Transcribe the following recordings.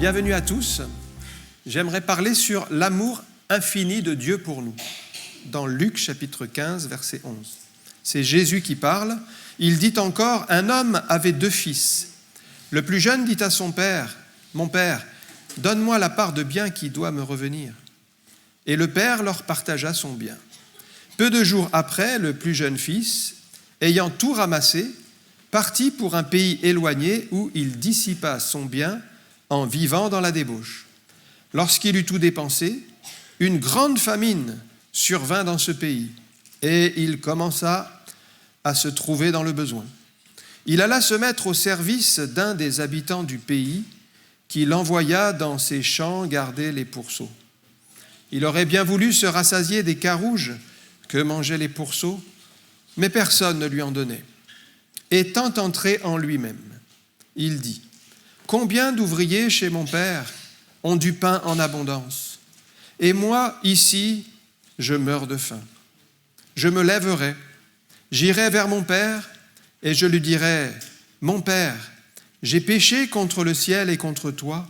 Bienvenue à tous. J'aimerais parler sur l'amour infini de Dieu pour nous, dans Luc chapitre 15, verset 11. C'est Jésus qui parle. Il dit encore, « Un homme avait 2 fils. Le plus jeune dit à son père, « Mon père, donne-moi la part de bien qui doit me revenir. » Et le père leur partagea son bien. Peu de jours après, le plus jeune fils, ayant tout ramassé, partit pour un pays éloigné où il dissipa son bien en vivant dans la débauche. Lorsqu'il eut tout dépensé, une grande famine survint dans ce pays, et il commença à se trouver dans le besoin. Il alla se mettre au service d'un des habitants du pays, qui l'envoya dans ses champs garder les pourceaux. Il aurait bien voulu se rassasier des carouges que mangeaient les pourceaux, mais personne ne lui en donnait. Étant entré en lui-même, il dit, « Combien d'ouvriers chez mon père ont du pain en abondance, et moi, ici, je meurs de faim. Je me lèverai, j'irai vers mon père, et je lui dirai, « Mon père, j'ai péché contre le ciel et contre toi,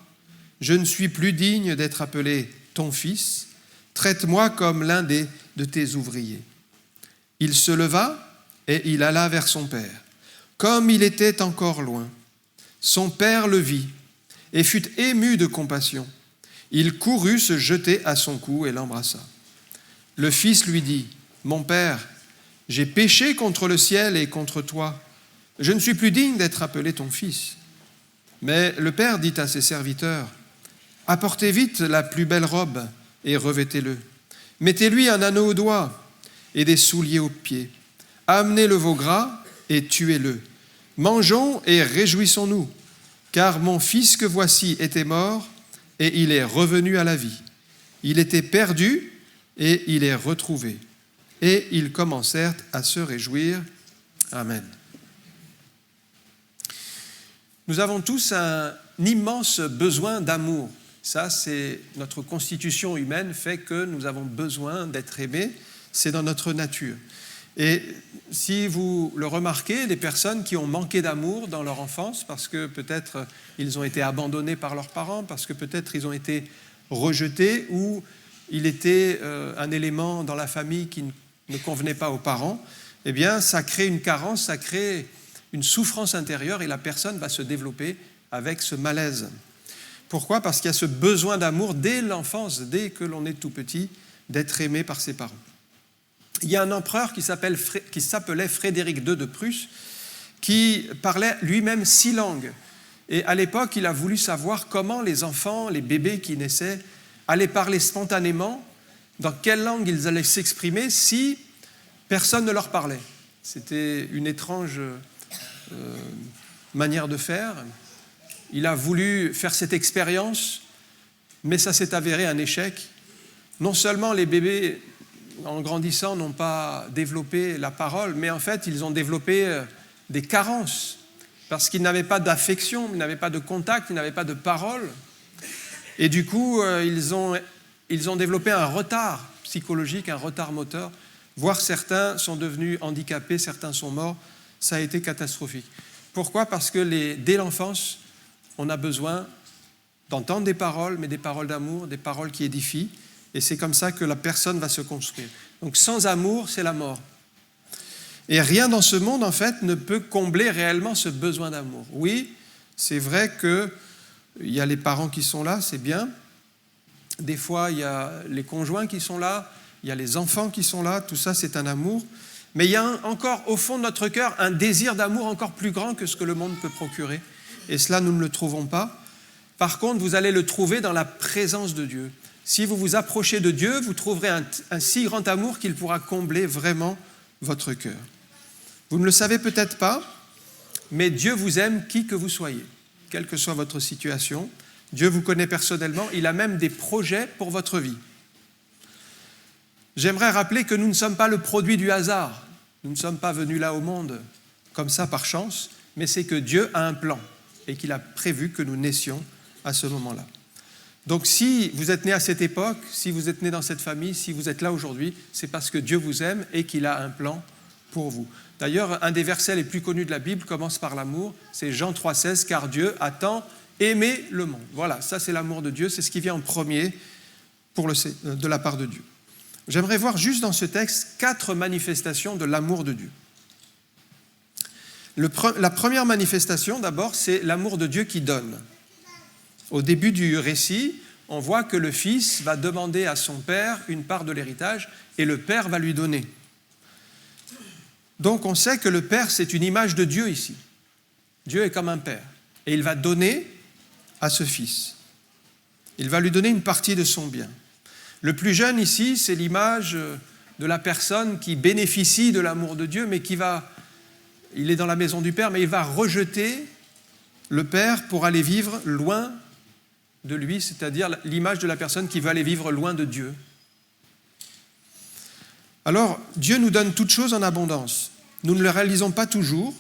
je ne suis plus digne d'être appelé ton fils, traite-moi comme l'un de tes ouvriers. » Il se leva et il alla vers son père. Comme il était encore loin, son père le vit et fut ému de compassion. Il courut se jeter à son cou et l'embrassa. Le fils lui dit, « Mon père, j'ai péché contre le ciel et contre toi. Je ne suis plus digne d'être appelé ton fils. » Mais le père dit à ses serviteurs, « Apportez vite la plus belle robe et revêtez-le. Mettez-lui un anneau au doigt et des souliers aux pieds. Amenez le veau gras et tuez-le. Mangeons et réjouissons-nous, car mon fils que voici était mort et il est revenu à la vie. Il était perdu et il est retrouvé. » Et ils commencèrent à se réjouir. Amen. Nous avons tous un immense besoin d'amour. Ça, c'est notre constitution humaine fait que nous avons besoin d'être aimés. C'est dans notre nature. Et si vous le remarquez, des personnes qui ont manqué d'amour dans leur enfance, parce que peut-être ils ont été abandonnés par leurs parents, parce que peut-être ils ont été rejetés, ou il était un élément dans la famille qui ne convenait pas aux parents, eh bien, ça crée une carence, ça crée une souffrance intérieure, et la personne va se développer avec ce malaise. Pourquoi ? Parce qu'il y a ce besoin d'amour dès l'enfance, dès que l'on est tout petit, d'être aimé par ses parents. Il y a un empereur qui s'appelait Frédéric II de Prusse, qui parlait lui-même 6 langues. Et à l'époque, il a voulu savoir comment les enfants, les bébés qui naissaient, allaient parler spontanément, dans quelle langue ils allaient s'exprimer si personne ne leur parlait. C'était une étrange manière de faire. Il a voulu faire cette expérience, mais ça s'est avéré un échec. Non seulement les bébés, en grandissant, n'ont pas développé la parole, mais en fait, ils ont développé des carences, parce qu'ils n'avaient pas d'affection, ils n'avaient pas de contact, ils n'avaient pas de parole. Et du coup, ils ont développé un retard psychologique, un retard moteur, voire certains sont devenus handicapés, certains sont morts. Ça a été catastrophique. Pourquoi ? Parce que dès l'enfance, on a besoin d'entendre des paroles, mais des paroles d'amour, des paroles qui édifient. Et c'est comme ça que la personne va se construire. Donc sans amour, c'est la mort. Et rien dans ce monde, en fait, ne peut combler réellement ce besoin d'amour. Oui, c'est vrai qu'il y a les parents qui sont là, c'est bien. Des fois, il y a les conjoints qui sont là, il y a les enfants qui sont là, tout ça, c'est un amour. Mais il y a encore, au fond de notre cœur, un désir d'amour encore plus grand que ce que le monde peut procurer. Et cela, nous ne le trouvons pas. Par contre, vous allez le trouver dans la présence de Dieu. Si vous vous approchez de Dieu, vous trouverez un si grand amour qu'il pourra combler vraiment votre cœur. Vous ne le savez peut-être pas, mais Dieu vous aime qui que vous soyez, quelle que soit votre situation. Dieu vous connaît personnellement, il a même des projets pour votre vie. J'aimerais rappeler que nous ne sommes pas le produit du hasard. Nous ne sommes pas venus là au monde comme ça par chance, mais c'est que Dieu a un plan et qu'il a prévu que nous naissions à ce moment-là. Donc si vous êtes né à cette époque, si vous êtes né dans cette famille, si vous êtes là aujourd'hui, c'est parce que Dieu vous aime et qu'il a un plan pour vous. D'ailleurs, un des versets les plus connus de la Bible commence par l'amour, c'est Jean 3,16, « Car Dieu a tant aimer le monde. Voilà, ça c'est l'amour de Dieu, c'est ce qui vient en premier de la part de Dieu. J'aimerais voir juste dans ce texte 4 manifestations de l'amour de Dieu. La première manifestation, d'abord, c'est l'amour de Dieu qui donne. Au début du récit, on voit que le fils va demander à son père une part de l'héritage et le père va lui donner. Donc on sait que le père, c'est une image de Dieu ici. Dieu est comme un père et il va donner à ce fils. Il va lui donner une partie de son bien. Le plus jeune ici, c'est l'image de la personne qui bénéficie de l'amour de Dieu, mais il est dans la maison du père, mais il va rejeter le père pour aller vivre loin de lui, c'est-à-dire l'image de la personne qui veut aller vivre loin de Dieu. Alors, Dieu nous donne toutes choses en abondance. Nous ne le réalisons pas toujours,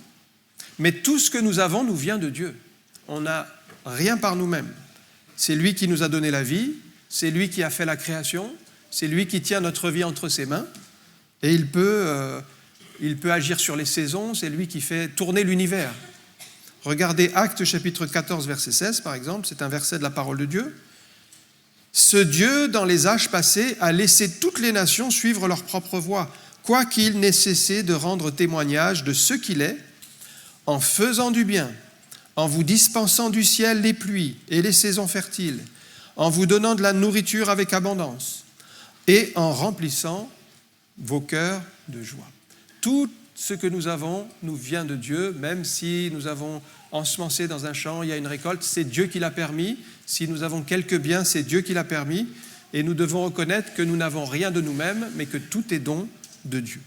mais tout ce que nous avons nous vient de Dieu. On n'a rien par nous-mêmes. C'est lui qui nous a donné la vie, c'est lui qui a fait la création, c'est lui qui tient notre vie entre ses mains, et il peut agir sur les saisons, c'est lui qui fait tourner l'univers. Regardez Actes chapitre 14, verset 16, par exemple, c'est un verset de la parole de Dieu. « Ce Dieu, dans les âges passés, a laissé toutes les nations suivre leur propre voie, quoiqu'il n'ait cessé de rendre témoignage de ce qu'il est, en faisant du bien, en vous dispensant du ciel les pluies et les saisons fertiles, en vous donnant de la nourriture avec abondance, et en remplissant vos cœurs de joie. » Tout ce que nous avons nous vient de Dieu, même si nous avons ensemencé dans un champ, il y a une récolte, c'est Dieu qui l'a permis. Si nous avons quelques biens, c'est Dieu qui l'a permis. Et nous devons reconnaître que nous n'avons rien de nous-mêmes, mais que tout est don de Dieu.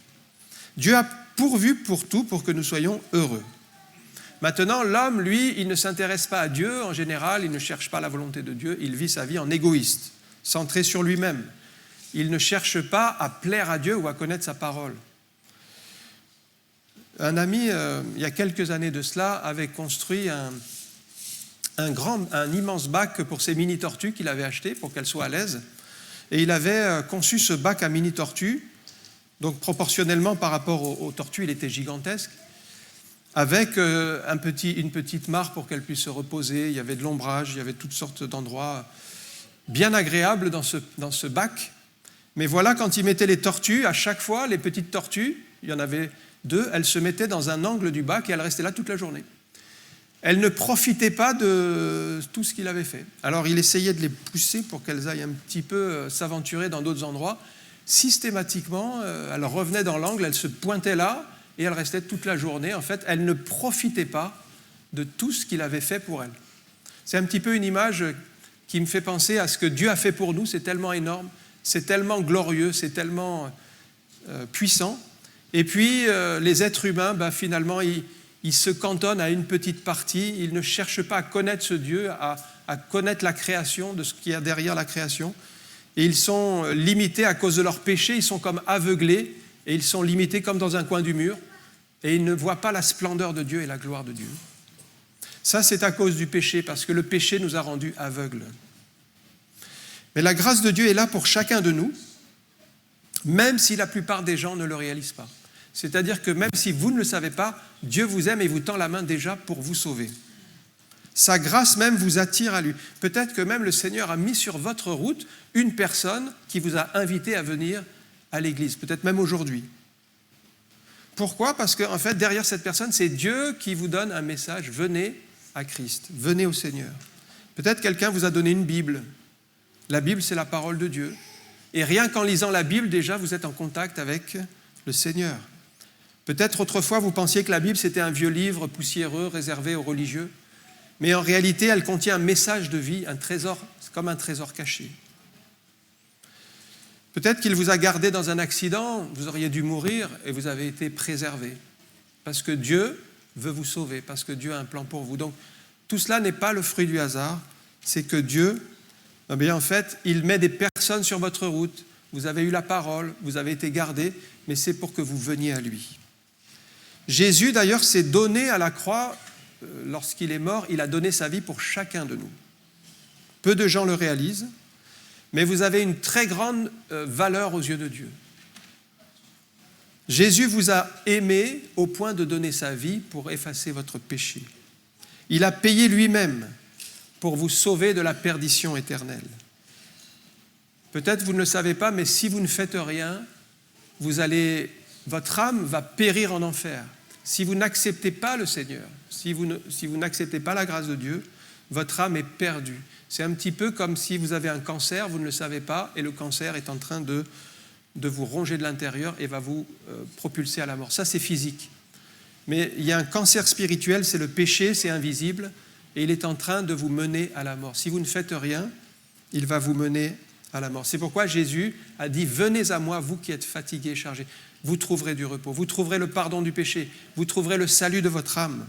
Dieu a pourvu pour tout pour que nous soyons heureux. Maintenant, l'homme, lui, il ne s'intéresse pas à Dieu en général, il ne cherche pas la volonté de Dieu, il vit sa vie en égoïste, centré sur lui-même. Il ne cherche pas à plaire à Dieu ou à connaître sa parole. Un ami, il y a quelques années de cela, avait construit un immense bac pour ses mini-tortues qu'il avait acheté pour qu'elles soient à l'aise. Et il avait conçu ce bac à mini-tortues, donc proportionnellement par rapport aux tortues, il était gigantesque, avec une petite mare pour qu'elles puissent se reposer. Il y avait de l'ombrage, il y avait toutes sortes d'endroits bien agréables dans ce bac. Mais voilà, quand il mettait les tortues, à chaque fois, les petites tortues, il y en avait 2, elles se mettaient dans un angle du bac et elles restaient là toute la journée. Elles ne profitaient pas de tout ce qu'il avait fait. Alors il essayait de les pousser pour qu'elles aillent un petit peu s'aventurer dans d'autres endroits. Systématiquement, elles revenaient dans l'angle, elles se pointaient là et elles restaient toute la journée. En fait, elles ne profitaient pas de tout ce qu'il avait fait pour elles. C'est un petit peu une image qui me fait penser à ce que Dieu a fait pour nous. C'est tellement énorme, c'est tellement glorieux, c'est tellement puissant. Et puis, les êtres humains, finalement, ils se cantonnent à une petite partie. Ils ne cherchent pas à connaître ce Dieu, à connaître la création, de ce qu'il y a derrière la création. Et ils sont limités à cause de leur péché. Ils sont comme aveuglés et ils sont limités comme dans un coin du mur. Et ils ne voient pas la splendeur de Dieu et la gloire de Dieu. Ça, c'est à cause du péché, parce que le péché nous a rendus aveugles. Mais la grâce de Dieu est là pour chacun de nous, même si la plupart des gens ne le réalisent pas. C'est-à-dire que même si vous ne le savez pas, Dieu vous aime et vous tend la main déjà pour vous sauver. Sa grâce même vous attire à lui. Peut-être que même le Seigneur a mis sur votre route une personne qui vous a invité à venir à l'église, peut-être même aujourd'hui. Pourquoi ? Parce qu'en fait, derrière cette personne, c'est Dieu qui vous donne un message. Venez à Christ, venez au Seigneur. Peut-être quelqu'un vous a donné une Bible. La Bible, c'est la parole de Dieu. Et rien qu'en lisant la Bible, déjà, vous êtes en contact avec le Seigneur. Peut-être autrefois, vous pensiez que la Bible, c'était un vieux livre poussiéreux, réservé aux religieux. Mais en réalité, elle contient un message de vie, un trésor, c'est comme un trésor caché. Peut-être qu'il vous a gardé dans un accident, vous auriez dû mourir et vous avez été préservé. Parce que Dieu veut vous sauver, parce que Dieu a un plan pour vous. Donc, tout cela n'est pas le fruit du hasard, c'est que Dieu, en fait, il met des personnes sur votre route. Vous avez eu la parole, vous avez été gardés, mais c'est pour que vous veniez à lui. Jésus, d'ailleurs, s'est donné à la croix. Lorsqu'il est mort, il a donné sa vie pour chacun de nous. Peu de gens le réalisent, mais vous avez une très grande valeur aux yeux de Dieu. Jésus vous a aimé au point de donner sa vie pour effacer votre péché. Il a payé lui-même pour vous sauver de la perdition éternelle. Peut-être vous ne le savez pas, mais si vous ne faites rien, votre âme va périr en enfer. Si vous n'acceptez pas le Seigneur, si vous n'acceptez pas la grâce de Dieu, votre âme est perdue. C'est un petit peu comme si vous avez un cancer, vous ne le savez pas, et le cancer est en train de vous ronger de l'intérieur et va vous propulser à la mort. Ça, c'est physique. Mais il y a un cancer spirituel, c'est le péché, c'est invisible, et il est en train de vous mener à la mort. Si vous ne faites rien, il va vous mener à la mort. C'est pourquoi Jésus a dit « Venez à moi, vous qui êtes fatigués et chargés. Vous trouverez du repos, vous trouverez le pardon du péché, vous trouverez le salut de votre âme. »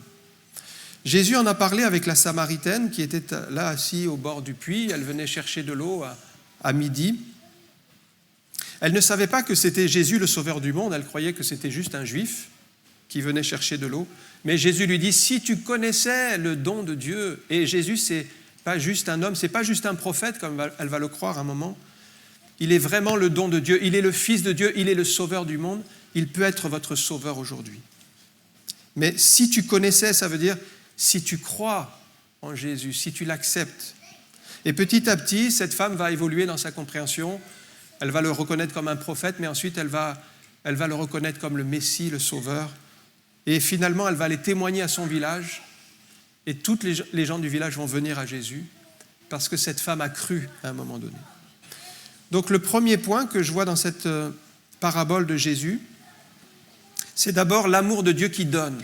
Jésus en a parlé avec la Samaritaine qui était là assise au bord du puits. Elle venait chercher de l'eau à midi. Elle ne savait pas que c'était Jésus le sauveur du monde, elle croyait que c'était juste un juif qui venait chercher de l'eau. Mais Jésus lui dit, si tu connaissais le don de Dieu, et Jésus c'est pas juste un homme, c'est pas juste un prophète comme elle va le croire à un moment, il est vraiment le don de Dieu, il est le Fils de Dieu, il est le sauveur du monde, il peut être votre sauveur aujourd'hui. Mais si tu connaissais, ça veut dire si tu crois en Jésus, si tu l'acceptes. Et petit à petit, cette femme va évoluer dans sa compréhension, elle va le reconnaître comme un prophète, mais ensuite elle va le reconnaître comme le Messie, le sauveur. Et finalement, elle va aller témoigner à son village, et tous les gens du village vont venir à Jésus, parce que cette femme a cru à un moment donné. Donc le premier point que je vois dans cette parabole de Jésus, c'est d'abord l'amour de Dieu qui donne.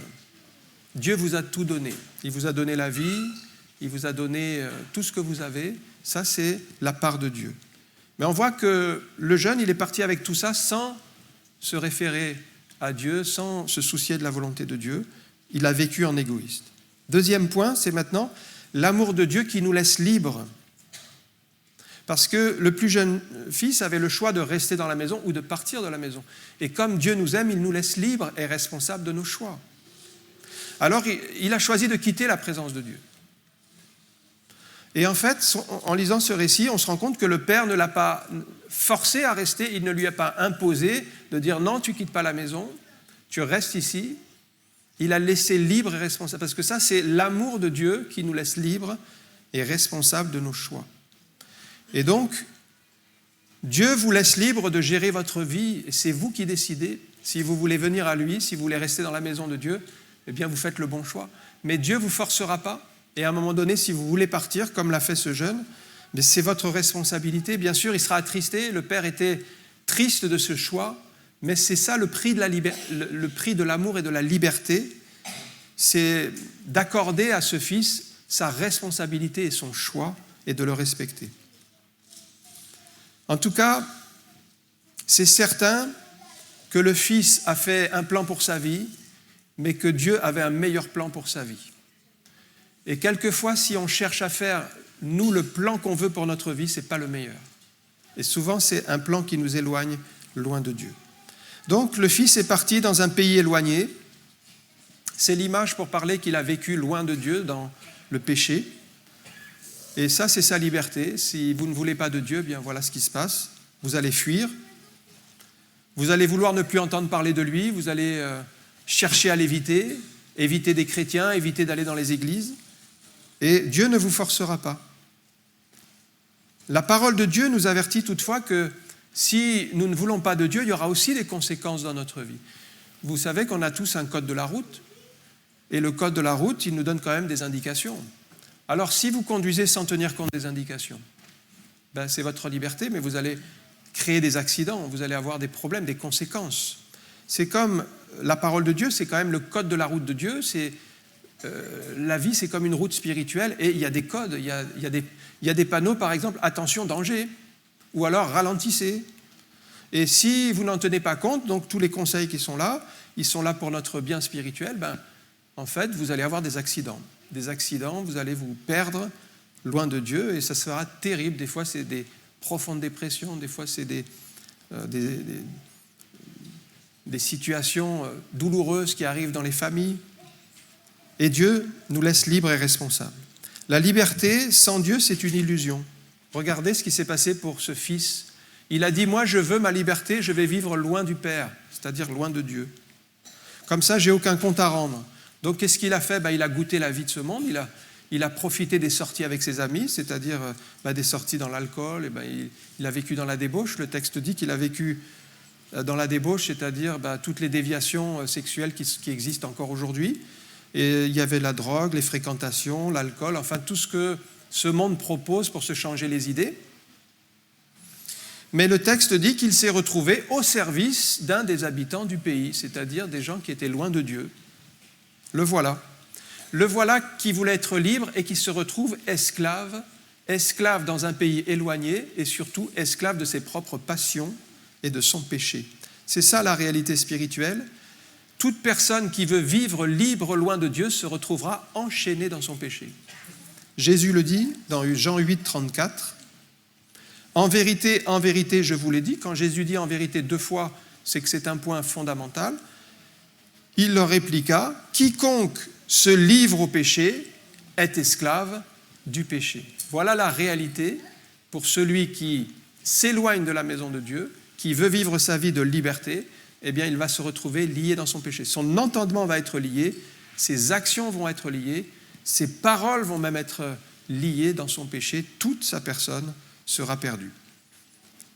Dieu vous a tout donné. Il vous a donné la vie, il vous a donné tout ce que vous avez. Ça, c'est la part de Dieu. Mais on voit que le jeune, il est parti avec tout ça sans se référer à Dieu, sans se soucier de la volonté de Dieu. Il a vécu en égoïste. Deuxième point, c'est maintenant l'amour de Dieu qui nous laisse libres. Parce que le plus jeune fils avait le choix de rester dans la maison ou de partir de la maison. Et comme Dieu nous aime, il nous laisse libres et responsables de nos choix. Alors, il a choisi de quitter la présence de Dieu. Et en fait, en lisant ce récit, on se rend compte que le père ne l'a pas forcé à rester, il ne lui a pas imposé de dire « Non, tu ne quittes pas la maison, tu restes ici ». Il a laissé libre et responsable, parce que ça, c'est l'amour de Dieu qui nous laisse libres et responsables de nos choix. Et donc, Dieu vous laisse libre de gérer votre vie, et c'est vous qui décidez. Si vous voulez venir à lui, si vous voulez rester dans la maison de Dieu, eh bien, vous faites le bon choix. Mais Dieu ne vous forcera pas. Et à un moment donné, si vous voulez partir, comme l'a fait ce jeune, mais c'est votre responsabilité. Bien sûr, il sera attristé. Le père était triste de ce choix, mais c'est ça le prix le prix de l'amour et de la liberté. C'est d'accorder à ce fils sa responsabilité et son choix et de le respecter. En tout cas, c'est certain que le fils a fait un plan pour sa vie, mais que Dieu avait un meilleur plan pour sa vie. Et quelquefois, si on cherche à faire, nous, le plan qu'on veut pour notre vie, ce n'est pas le meilleur. Et souvent, c'est un plan qui nous éloigne loin de Dieu. Donc, le fils est parti dans un pays éloigné. C'est l'image pour parler qu'il a vécu loin de Dieu, dans le péché. Et ça, c'est sa liberté. Si vous ne voulez pas de Dieu, bien voilà ce qui se passe. Vous allez fuir. Vous allez vouloir ne plus entendre parler de lui. Vous allez chercher à l'éviter, éviter des chrétiens, éviter d'aller dans les églises. Et Dieu ne vous forcera pas. La parole de Dieu nous avertit toutefois que si nous ne voulons pas de Dieu, il y aura aussi des conséquences dans notre vie. Vous savez qu'on a tous un code de la route. Et le code de la route, il nous donne quand même des indications. Alors si vous conduisez sans tenir compte des indications, ben, c'est votre liberté, mais vous allez créer des accidents, vous allez avoir des problèmes, des conséquences. C'est comme la parole de Dieu, c'est quand même le code de la route de Dieu. La vie, c'est comme une route spirituelle et il y a des codes, il y a des panneaux, par exemple, attention, danger, ou alors ralentissez. Et si vous n'en tenez pas compte, donc tous les conseils qui sont là, ils sont là pour notre bien spirituel, ben, en fait, vous allez avoir des accidents. Des accidents, vous allez vous perdre loin de Dieu et ça sera terrible. Des fois, c'est des profondes dépressions, des fois, c'est des situations douloureuses qui arrivent dans les familles. Et Dieu nous laisse libres et responsables. La liberté sans Dieu, c'est une illusion. Regardez ce qui s'est passé pour ce fils. Il a dit, moi je veux ma liberté, je vais vivre loin du Père, c'est-à-dire loin de Dieu. Comme ça, j'ai aucun compte à rendre. Donc qu'est-ce qu'il a fait ? Il a goûté la vie de ce monde, il a profité des sorties avec ses amis, c'est-à-dire des sorties dans l'alcool, il a vécu dans la débauche. Le texte dit qu'il a vécu dans la débauche, c'est-à-dire toutes les déviations sexuelles qui existent encore aujourd'hui. Et il y avait la drogue, les fréquentations, l'alcool, enfin tout ce que ce monde propose pour se changer les idées. Mais le texte dit qu'il s'est retrouvé au service d'un des habitants du pays, c'est-à-dire des gens qui étaient loin de Dieu. Le voilà. Le voilà qui voulait être libre et qui se retrouve esclave dans un pays éloigné et surtout esclave de ses propres passions et de son péché. C'est ça la réalité spirituelle. Toute personne qui veut vivre libre loin de Dieu se retrouvera enchaînée dans son péché. Jésus le dit dans Jean 8, 34. En vérité, je vous l'ai dit. Quand Jésus dit en vérité 2 fois, c'est que c'est un point fondamental. Il leur répliqua, quiconque se livre au péché est esclave du péché. Voilà la réalité pour celui qui s'éloigne de la maison de Dieu, qui veut vivre sa vie de liberté, eh bien il va se retrouver lié dans son péché. Son entendement va être lié, ses actions vont être liées, ses paroles vont même être liées dans son péché, toute sa personne sera perdue.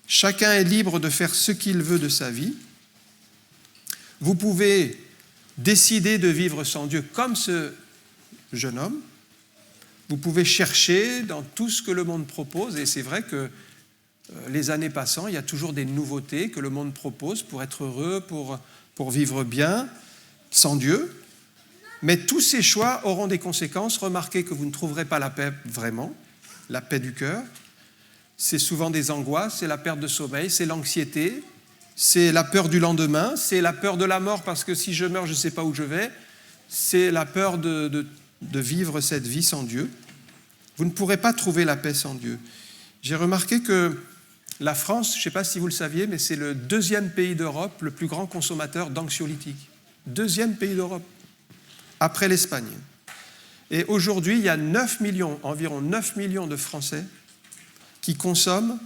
Chacun est libre de faire ce qu'il veut de sa vie. Vous pouvez décider de vivre sans Dieu comme ce jeune homme. Vous pouvez chercher dans tout ce que le monde propose, et c'est vrai que les années passant, il y a toujours des nouveautés que le monde propose pour être heureux, pour vivre bien, sans Dieu. Mais tous ces choix auront des conséquences. Remarquez que vous ne trouverez pas la paix vraiment, la paix du cœur. C'est souvent des angoisses, c'est la perte de sommeil, c'est l'anxiété, c'est la peur du lendemain, c'est la peur de la mort parce que si je meurs, je ne sais pas où je vais. C'est la peur de vivre cette vie sans Dieu. Vous ne pourrez pas trouver la paix sans Dieu. J'ai remarqué que la France, je ne sais pas si vous le saviez, mais c'est le 2e pays d'Europe, le plus grand consommateur d'anxiolytiques. 2e pays d'Europe, après l'Espagne. Et aujourd'hui, il y a environ 9 millions de Français qui consomment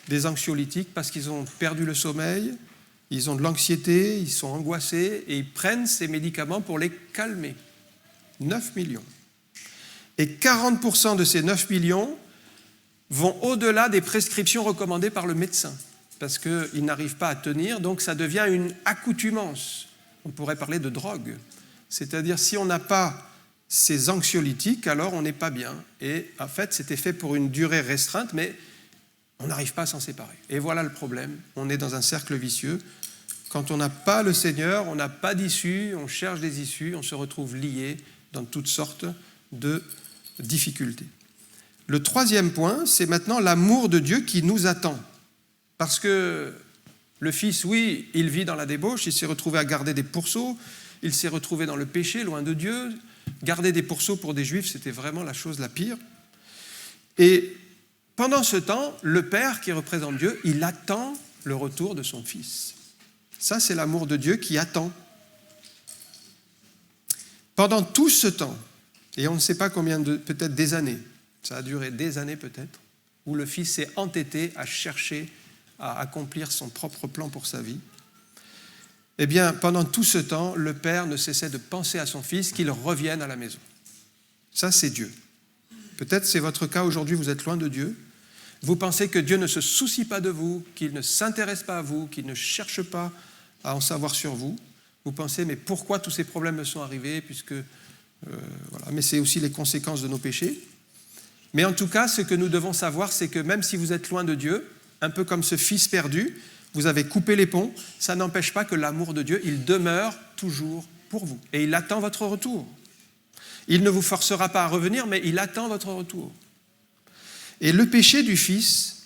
des anxiolytiques parce qu'ils ont perdu le sommeil, ils ont de l'anxiété, ils sont angoissés et ils prennent ces médicaments pour les calmer. 9 millions. Et 40% de ces 9 millions vont au-delà des prescriptions recommandées par le médecin parce qu'ils n'arrivent pas à tenir, donc ça devient une accoutumance. On pourrait parler de drogue. C'est-à-dire si on n'a pas ces anxiolytiques, alors on n'est pas bien. Et en fait, c'était fait pour une durée restreinte, mais on n'arrive pas à s'en séparer. Et voilà le problème. On est dans un cercle vicieux. Quand on n'a pas le Seigneur, on n'a pas d'issue, on cherche des issues, on se retrouve lié dans toutes sortes de difficultés. Le 3e point, c'est maintenant l'amour de Dieu qui nous attend. Parce que le Fils, oui, il vit dans la débauche, il s'est retrouvé à garder des pourceaux, il s'est retrouvé dans le péché, loin de Dieu. Garder des pourceaux pour des Juifs, c'était vraiment la chose la pire. Et pendant ce temps, le Père, qui représente Dieu, il attend le retour de son Fils. Ça, c'est l'amour de Dieu qui attend. Pendant tout ce temps, et on ne sait pas combien peut-être des années, ça a duré des années peut-être, où le Fils s'est entêté à chercher à accomplir son propre plan pour sa vie, eh bien, pendant tout ce temps, le Père ne cessait de penser à son Fils qu'il revienne à la maison. Ça, c'est Dieu. Peut-être c'est votre cas aujourd'hui, vous êtes loin de Dieu. Vous pensez que Dieu ne se soucie pas de vous, qu'il ne s'intéresse pas à vous, qu'il ne cherche pas à en savoir sur vous. Vous pensez, mais pourquoi tous ces problèmes me sont arrivés voilà. Mais c'est aussi les conséquences de nos péchés. Mais en tout cas, ce que nous devons savoir, c'est que même si vous êtes loin de Dieu, un peu comme ce fils perdu, vous avez coupé les ponts, ça n'empêche pas que l'amour de Dieu, il demeure toujours pour vous. Et il attend votre retour. Il ne vous forcera pas à revenir, mais il attend votre retour. Et le péché du fils,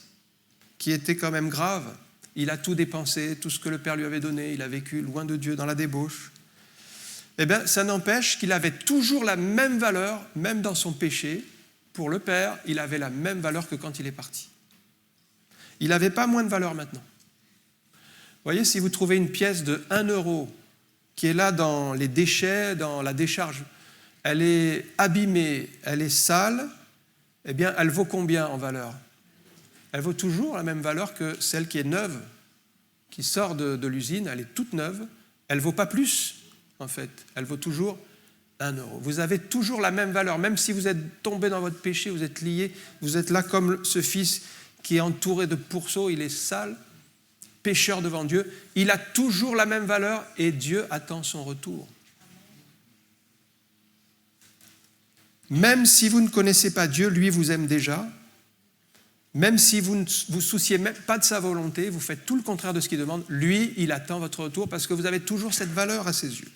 qui était quand même grave, il a tout dépensé, tout ce que le Père lui avait donné, il a vécu loin de Dieu, dans la débauche. Eh bien, ça n'empêche qu'il avait toujours la même valeur, même dans son péché. Pour le Père, il avait la même valeur que quand il est parti. Il n'avait pas moins de valeur maintenant. Vous voyez, si vous trouvez une pièce de 1 euro qui est là dans les déchets, dans la décharge, elle est abîmée, elle est sale, eh bien, elle vaut combien en valeur ? Elle vaut toujours la même valeur que celle qui est neuve, qui sort de l'usine, elle est toute neuve, elle ne vaut pas plus, en fait. Elle vaut toujours 1 euro. Vous avez toujours la même valeur, même si vous êtes tombé dans votre péché, vous êtes lié, vous êtes là comme ce fils qui est entouré de pourceaux, il est sale, pécheur devant Dieu, il a toujours la même valeur et Dieu attend son retour. Même si vous ne connaissez pas Dieu, lui vous aime déjà. Même si vous ne vous souciez même pas de sa volonté, vous faites tout le contraire de ce qu'il demande, lui, il attend votre retour parce que vous avez toujours cette valeur à ses yeux.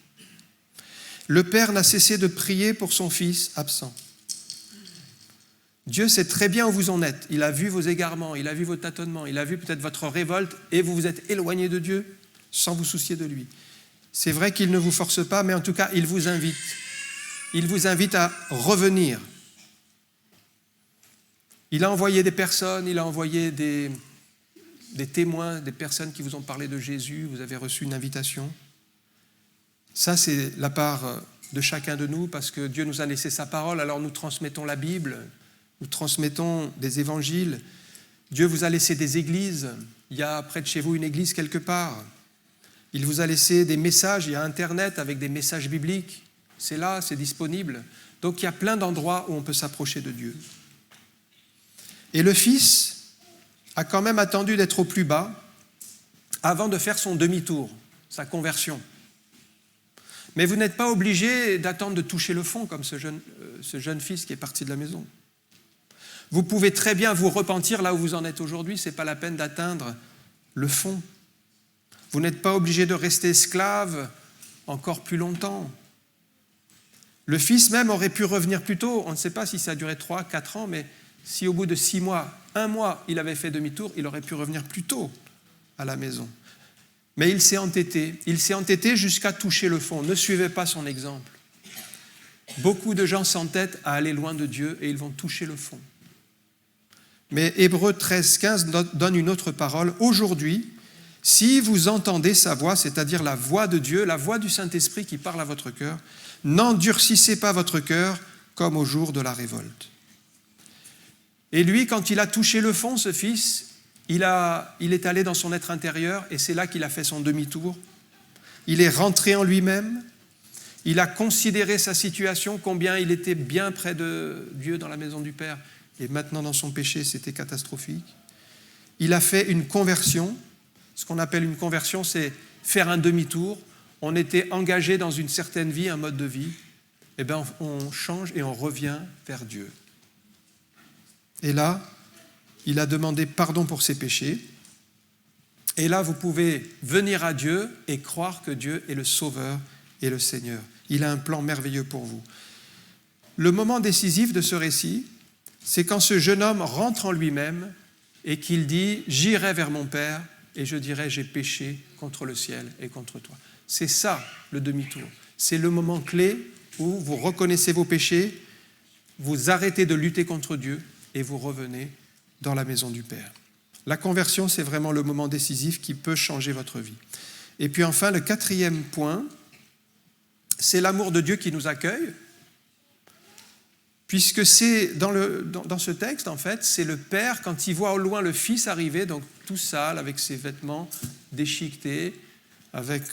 Le Père n'a cessé de prier pour son Fils absent. Dieu sait très bien où vous en êtes. Il a vu vos égarements, il a vu vos tâtonnements, il a vu peut-être votre révolte et vous vous êtes éloigné de Dieu sans vous soucier de lui. C'est vrai qu'il ne vous force pas, mais en tout cas, il vous invite. Il vous invite à revenir. Il a envoyé des personnes, il a envoyé des témoins, des personnes qui vous ont parlé de Jésus, vous avez reçu une invitation. Ça, c'est la part de chacun de nous, parce que Dieu nous a laissé sa parole, alors nous transmettons la Bible, nous transmettons des évangiles. Dieu vous a laissé des églises, il y a près de chez vous une église quelque part. Il vous a laissé des messages, il y a Internet avec des messages bibliques, c'est là, c'est disponible. Donc il y a plein d'endroits où on peut s'approcher de Dieu. Et le Fils a quand même attendu d'être au plus bas avant de faire son demi-tour, sa conversion. Mais vous n'êtes pas obligé d'attendre de toucher le fond comme ce jeune fils qui est parti de la maison. Vous pouvez très bien vous repentir là où vous en êtes aujourd'hui, ce n'est pas la peine d'atteindre le fond. Vous n'êtes pas obligé de rester esclave encore plus longtemps. Le Fils même aurait pu revenir plus tôt, on ne sait pas si ça a duré 3, 4 ans, mais si au bout de 6 mois, 1 mois, il avait fait demi-tour, il aurait pu revenir plus tôt à la maison. Mais il s'est entêté jusqu'à toucher le fond. Ne suivez pas son exemple. Beaucoup de gens s'entêtent à aller loin de Dieu et ils vont toucher le fond. Mais Hébreux 13, 15 donne une autre parole. Aujourd'hui, si vous entendez sa voix, c'est-à-dire la voix de Dieu, la voix du Saint-Esprit qui parle à votre cœur, n'endurcissez pas votre cœur comme au jour de la révolte. Et lui, quand il a touché le fond, ce fils, il est allé dans son être intérieur et c'est là qu'il a fait son demi-tour. Il est rentré en lui-même, il a considéré sa situation, combien il était bien près de Dieu dans la maison du Père et maintenant dans son péché, c'était catastrophique. Il a fait une conversion. Ce qu'on appelle une conversion, c'est faire un demi-tour. On était engagé dans une certaine vie, un mode de vie. Eh bien, on change et on revient vers Dieu. Et là, il a demandé pardon pour ses péchés. Et là, vous pouvez venir à Dieu et croire que Dieu est le Sauveur et le Seigneur. Il a un plan merveilleux pour vous. Le moment décisif de ce récit, c'est quand ce jeune homme rentre en lui-même et qu'il dit « J'irai vers mon Père et je dirai « J'ai péché contre le ciel et contre toi ». C'est ça, le demi-tour. C'est le moment clé où vous reconnaissez vos péchés, vous arrêtez de lutter contre Dieu et vous revenez dans la maison du Père. La conversion, c'est vraiment le moment décisif qui peut changer votre vie. Et puis enfin, le 4e point, c'est l'amour de Dieu qui nous accueille, puisque c'est dans ce texte, en fait, c'est le Père, quand il voit au loin le Fils arriver, donc tout sale, avec ses vêtements déchiquetés, avec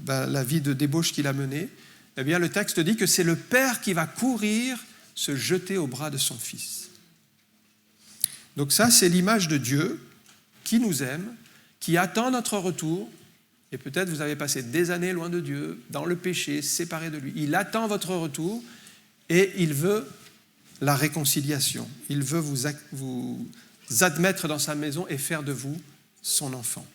la vie de débauche qu'il a menée, eh bien, le texte dit que c'est le Père qui va courir, se jeter aux bras de son Fils. Donc ça, c'est l'image de Dieu qui nous aime, qui attend notre retour, et peut-être vous avez passé des années loin de Dieu, dans le péché, séparé de lui. Il attend votre retour et il veut la réconciliation. Il veut vous admettre dans sa maison et faire de vous son enfant.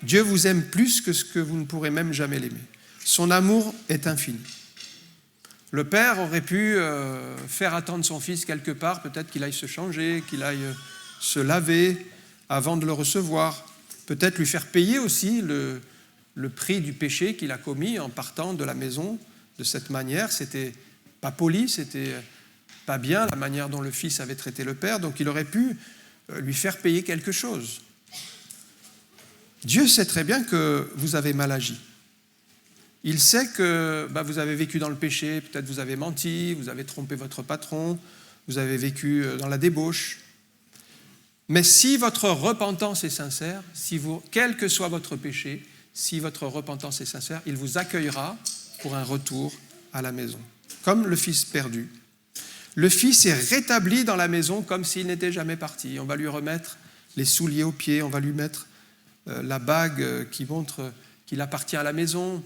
Dieu vous aime plus que ce que vous ne pourrez même jamais l'aimer. Son amour est infini. Le père aurait pu faire attendre son fils quelque part, peut-être qu'il aille se changer, qu'il aille se laver avant de le recevoir, peut-être lui faire payer aussi le prix du péché qu'il a commis en partant de la maison de cette manière. C'était pas poli, c'était pas bien la manière dont le fils avait traité le père, donc il aurait pu lui faire payer quelque chose. Dieu sait très bien que vous avez mal agi. Il sait que vous avez vécu dans le péché, peut-être vous avez menti, vous avez trompé votre patron, vous avez vécu dans la débauche. Mais si votre repentance est sincère, quel que soit votre péché, si votre repentance est sincère, il vous accueillera pour un retour à la maison, comme le fils perdu. Le fils est rétabli dans la maison comme s'il n'était jamais parti. On va lui remettre les souliers aux pieds, on va lui mettre la bague qui montre qu'il appartient à la maison,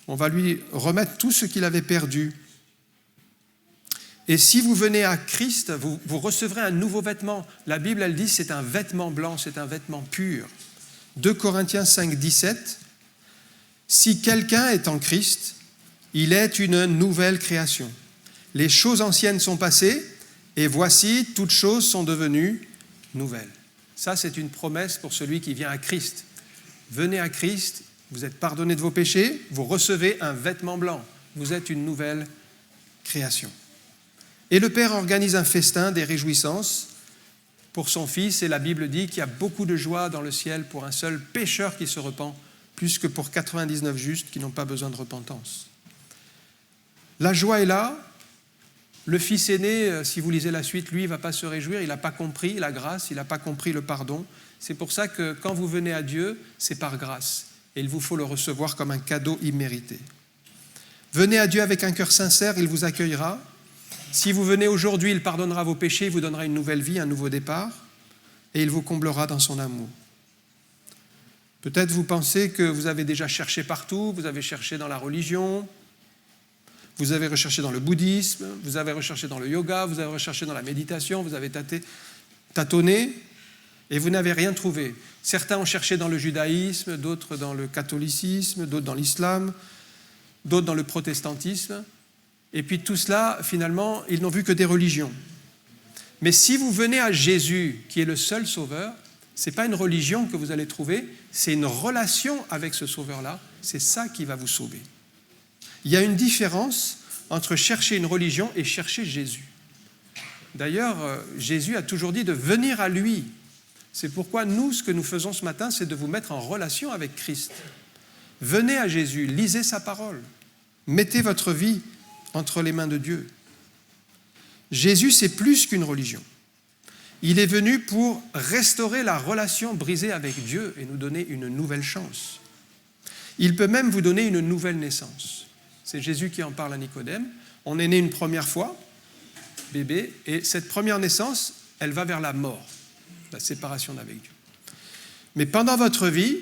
on va lui remettre tout ce qu'il avait perdu. Et si vous venez à Christ, vous recevrez un nouveau vêtement. La Bible, elle dit, c'est un vêtement blanc, c'est un vêtement pur. 2 Corinthiens 5, 17, « Si quelqu'un est en Christ, il est une nouvelle création. Les choses anciennes sont passées, et voici, toutes choses sont devenues nouvelles. » Ça, c'est une promesse pour celui qui vient à Christ. Venez à Christ, vous êtes pardonné de vos péchés, vous recevez un vêtement blanc. Vous êtes une nouvelle création. Et le Père organise un festin, des réjouissances pour son Fils, et la Bible dit qu'il y a beaucoup de joie dans le ciel pour un seul pécheur qui se repent, plus que pour 99 justes qui n'ont pas besoin de repentance. La joie est là. Le fils aîné, si vous lisez la suite, lui, il ne va pas se réjouir, il n'a pas compris la grâce, il n'a pas compris le pardon. C'est pour ça que quand vous venez à Dieu, c'est par grâce. Et il vous faut le recevoir comme un cadeau immérité. Venez à Dieu avec un cœur sincère, il vous accueillera. Si vous venez aujourd'hui, il pardonnera vos péchés, il vous donnera une nouvelle vie, un nouveau départ, et il vous comblera dans son amour. Peut-être vous pensez que vous avez déjà cherché partout, vous avez cherché dans la religion, vous avez recherché dans le bouddhisme, vous avez recherché dans le yoga, vous avez recherché dans la méditation, vous avez tâtonné et vous n'avez rien trouvé. Certains ont cherché dans le judaïsme, d'autres dans le catholicisme, d'autres dans l'islam, d'autres dans le protestantisme. Et puis tout cela, finalement, ils n'ont vu que des religions. Mais si vous venez à Jésus, qui est le seul sauveur, ce n'est pas une religion que vous allez trouver, c'est une relation avec ce sauveur-là. C'est ça qui va vous sauver. Il y a une différence entre chercher une religion et chercher Jésus. D'ailleurs, Jésus a toujours dit de venir à lui. C'est pourquoi nous, ce que nous faisons ce matin, c'est de vous mettre en relation avec Christ. Venez à Jésus, lisez sa parole. Mettez votre vie entre les mains de Dieu. Jésus, c'est plus qu'une religion. Il est venu pour restaurer la relation brisée avec Dieu et nous donner une nouvelle chance. Il peut même vous donner une nouvelle naissance. C'est Jésus qui en parle à Nicodème. On est né une première fois, bébé, et cette première naissance, elle va vers la mort, la séparation d'avec Dieu. Mais pendant votre vie,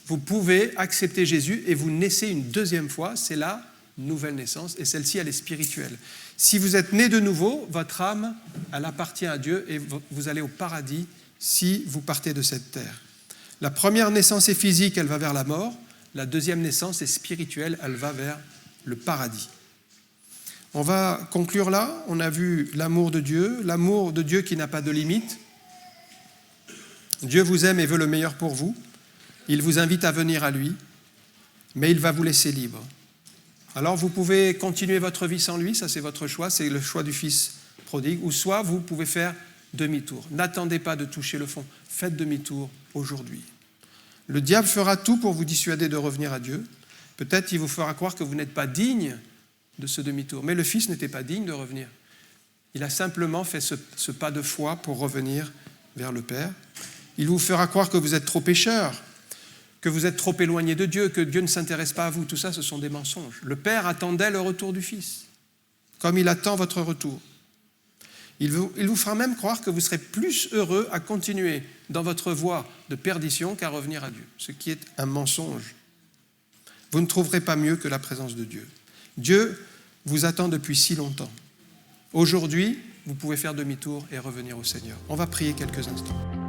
vous pouvez accepter Jésus et vous naissez une deuxième fois, c'est la nouvelle naissance, et celle-ci, elle est spirituelle. Si vous êtes né de nouveau, votre âme, elle appartient à Dieu et vous allez au paradis si vous partez de cette terre. La première naissance est physique, elle va vers la mort. La deuxième naissance est spirituelle, elle va vers le paradis. On va conclure là. On a vu l'amour de Dieu qui n'a pas de limite. Dieu vous aime et veut le meilleur pour vous. Il vous invite à venir à lui, mais il va vous laisser libre. Alors vous pouvez continuer votre vie sans lui, ça c'est votre choix, c'est le choix du fils prodigue, ou soit vous pouvez faire demi-tour. N'attendez pas de toucher le fond, faites demi-tour aujourd'hui. Le diable fera tout pour vous dissuader de revenir à Dieu. Peut-être il vous fera croire que vous n'êtes pas digne de ce demi-tour. Mais le Fils n'était pas digne de revenir. Il a simplement fait ce pas de foi pour revenir vers le Père. Il vous fera croire que vous êtes trop pécheur, que vous êtes trop éloigné de Dieu, que Dieu ne s'intéresse pas à vous. Tout ça, ce sont des mensonges. Le Père attendait le retour du Fils, comme il attend votre retour. Il vous fera même croire que vous serez plus heureux à continuer dans votre voie de perdition qu'à revenir à Dieu, ce qui est un mensonge. Vous ne trouverez pas mieux que la présence de Dieu. Dieu vous attend depuis si longtemps. Aujourd'hui, vous pouvez faire demi-tour et revenir au Seigneur. On va prier quelques instants.